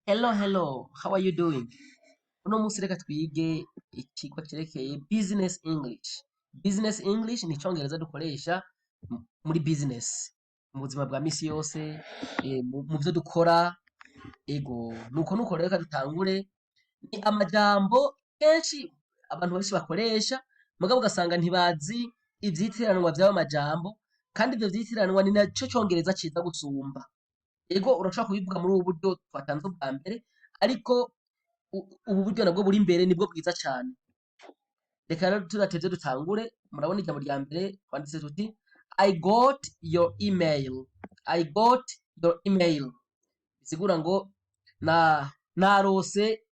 Hello, how are you doing? Uno musi reka twige ikigwa cerekeye business English. Business English ni icongereza dukoresha muri business, mu buzima bwa misi yose, mu vyo dukora, nuko rero reka dutangure. Ni amajambo kenshi abantu benshi bakoresha, mugabo ugasanga ntibazi ivyitiranwa vy'ayo majambo, kandi ivyo vyitiranwa ni naco congereza ciza gusumba. Urashobora kubivuga muri ubu buryo twatanze ubwa mbere, ariko ubu buryo nabwo buri imbere nibwo bwiza cane. Reka rero tudatevye dutangure. Murabona ijambo rya mbere twanditse tuti I got your email. I got your email. Bisigura ngo narose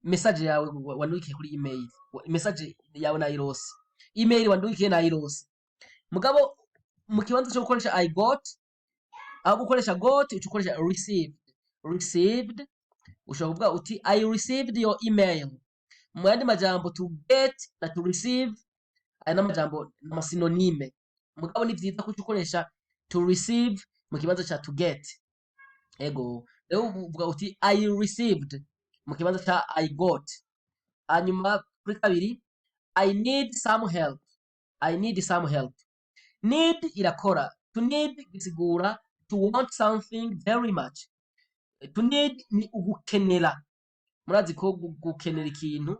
message yawe wandukiye kuri email. Message yawe nayirose. Email wandukiye nayirose. Mugabo mu kibanza cyo gukoresha I got, aho gukoresha got ukoresha received. Received ushobora kuvuga uti I received your email. Mu yandi majambo to get na to receive aya n'amajambo n'amasinonime. Mugabo ni vyiza ko ukoresha to receive mu kibanza cha to get. Rero uvuga uti I received mu kibanza cha I got. Hanyuma kuri kabiri I need some help. I need some help. Need irakora. To need bisigura to want something very much. To need ni ugukenera. Murazi ko gukenera ikintu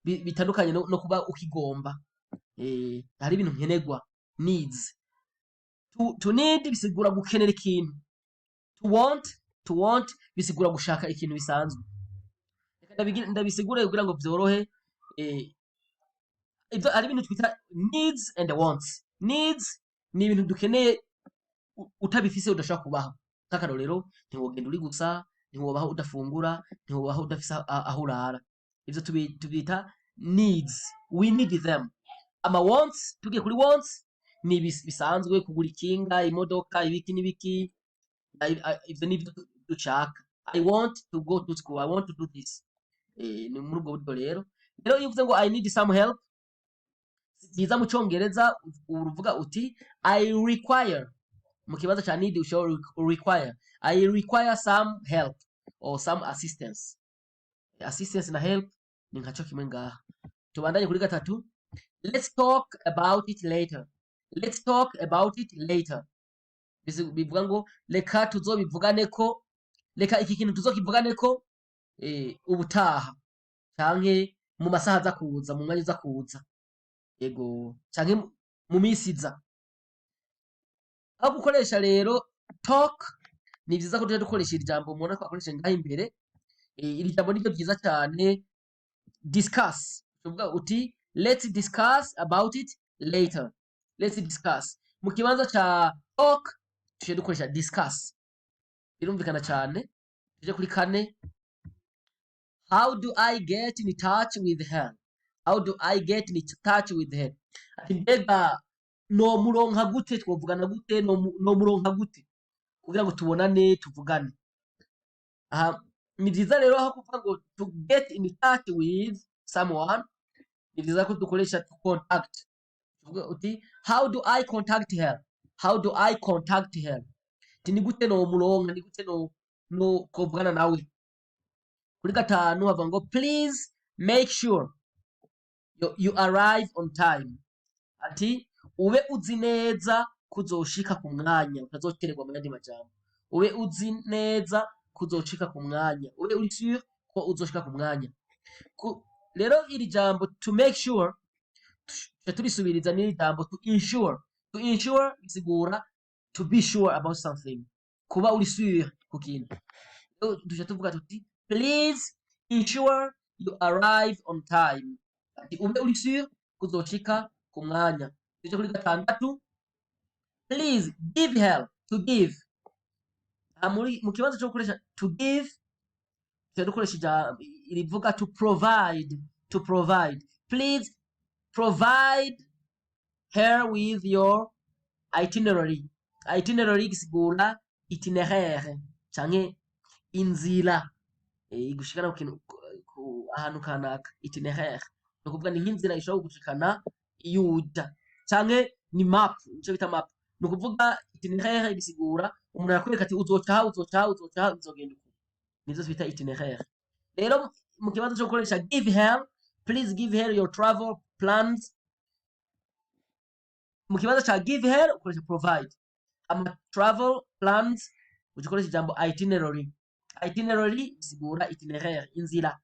bitandukanye no kuba ukigomba. Hari ibintu nkenerwa, needs. To need bisigura gukenera ikintu. To want bisigura gushaka ikintu bisanzwe. Ndabisigure kugira ngo vyorohe. Ivyo ari ibintu twita needs and wants. Needs ni ibintu dukeneye utabifise udashaka kubaho. Nk'akarorero ntiwogenda uri gusa, ntiwobaho udafungura, ntiwobaho udafise aho urara. Ivyo tubita needs. We need them. Ama wants, tugiye kuri wants, ni bisanzwe kugura ikinga, imodoka, ibiki n'ibiki. Ivyo nivyo dushaka. I want to go to school. I want to do this. Ni muri ubwo buryo rero. Rero iyo uvuze ngo I need some help, biza mu congereza uruvuga uti I require. Mu kibanza cha need ushobora require. I require some help or some assistance. Assistance na help ni nkaco kimwe ngaha. Tubandanye kuri gatatu. Let's talk about it later. Let's talk about it later. Bivuga ngo reka tuzobivuganeko, reka iki kintu tuzokivuganeko ubutaha, canke mu masaha aza kuza, mu mwanya uza kuza. Canke mu misi iza. Aho gukoresha rero talk, ni vyiza ko dukoresha iri jambo mubona ko akoresha ngaha imbere. Iri jambo niryo vyiza cyane. Discuss. Tuvuga uti let's discuss about it later. Let's discuss. Mu kibanza cha talk tuje dukoresha discuss. Birumvikana cyane. Tuje kuri kane. How do I get in touch with her? How do I get in touch with her? Ati mbega no muronka gute, twovugana gute, no muronka gute kugira ngo tubonane tuvugane. Ni vyiza rero aho kuvuga ngo to get in touch with someone, ni vyiza ko dukoresha to contact. Tuvuga uti how do I contact her? How do I contact her? Ni gute no muronka, ni gute no kovugana nawe. Kuri gatanu havuga ngo please make sure you arrive on time. Ati ube uzi neza kuzoshika ku mwanya, utazokererwa mu yandi majambo. Ube uzi neza kuzoshika ku mwanya, ube uri sure ko uzoshika ku mwanya. Rero iri jambo to make sure turisubiriza n'iri jambo to ensure. To ensure bisigura to be sure about something, kuba uri sure ku kintu. Tuje tuvuga tuti please ensure you arrive on time. Ati ube uri sure kuzoshika ku mwanya. Tuje kuri gatandatu. Please give help. To give. Mu kibanza cyo gukoresha to give, tuje dukoresha irivuga to provide. To provide. Please provide her with your itinerary. Itinerary gisigura itinéraire canke inzira igushikana ku ahantu kanaka. Itinéraire no kuvuga ni nk'inzira ishobora gushikana yuda, canke ni map, nico bita map. No kuvuga itinéraire bisigura umuntu yakwereka ati uzoca uzogenda uko. nizo twita itinéraire. Rero mu kibanza cyo gukoresha give her, please give her your travel plans. Mu kibanza cha give her ukoresha provide. Ama travel plans ukoresha ijambo itinerary. Itinerary bisigura itinéraire, inzira.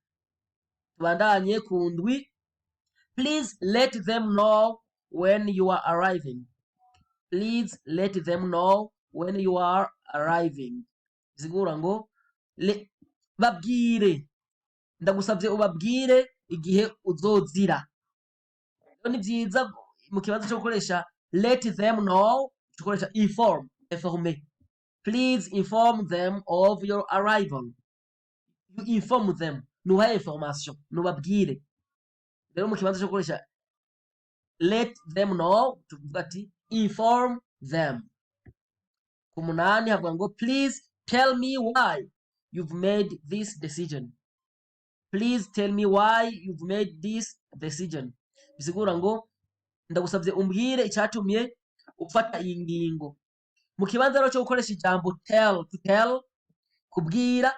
Tubandanye ku ndwi. Please let them know when you are arriving. Please let them know when you are arriving. Bisigura ngo babwire, ndagusabye ubabwire igihe uzozira. Ni byiza mu kibanza cyo gukoresha let them know tukoresha informer. Please inform them of your arrival. You inform them, nuha information, nubabwire. Rero mu kibanza cyo gukoresha let them know tuvuga ati inform them. Ku munani havuga ngo please tell me why you've made this decision. Please tell me why you've made this decision. Bisigura ngo ndagusabye umbwire icyatumye ufata iyi ngingo. Mu kibanza rero cyo gukoresha ijambo tell, to tell, kubwira,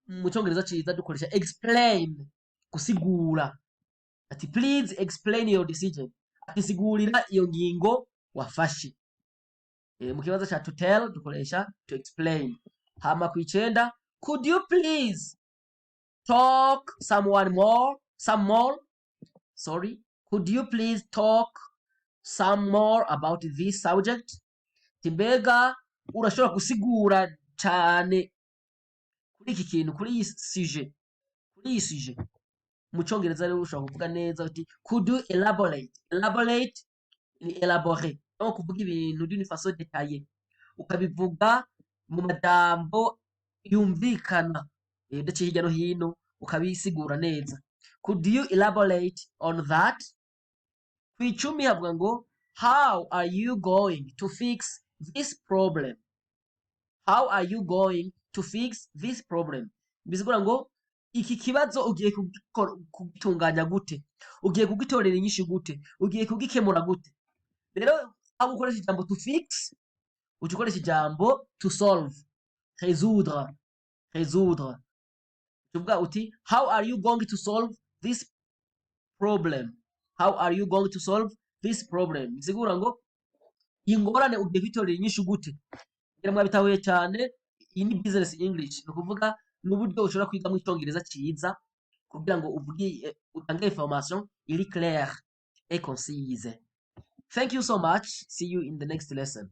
mu cyongereza cyiza dukoresha explain, gusigura. Ati please explain your decision. Ati sigurira iyo ngingo wafashe. Mu kibanza cha to tell dukoresha to explain. Hama ku 9, could you please talk some more? Sorry. Could you please talk some more about this subject? Timbega urashobora gusigura cyane kuri iki kintu, kuri iyi sujet. Mu cyongereza rero ushobora kuvuga neza uti could you elaborate ni elaborer, no kuvuga ibintu d'une façon détaillée, ukabivuga mu madambo yumvikana udaciye hirya no hino, ukabisigura neza. Could you elaborate on that? Ku 10 havuga ngo how are you going to fix this problem? How are you going to fix this problem? Bisigura ngo iki kibazo ugiye kugitunganya gute, ugiye kugitorera inyishu gute, ugiye kugikemura gute. Rero aho ukoresha ijambo to fix ukoresha ijambo to solve, résoudre. Tuvuga uti how are you going to solve this problem? How are you going to solve this problem? Bisigura ngo ingorane ugiye kwitorera inyishu gute. Ngira mwabitahuye cyane, iyi ni business English, no kuvuga n'uburyo ushobora kwiga mu Icyongereza cyiza kugira ngo utange information iri claire et concise. Thank you so much. See you in the next lesson.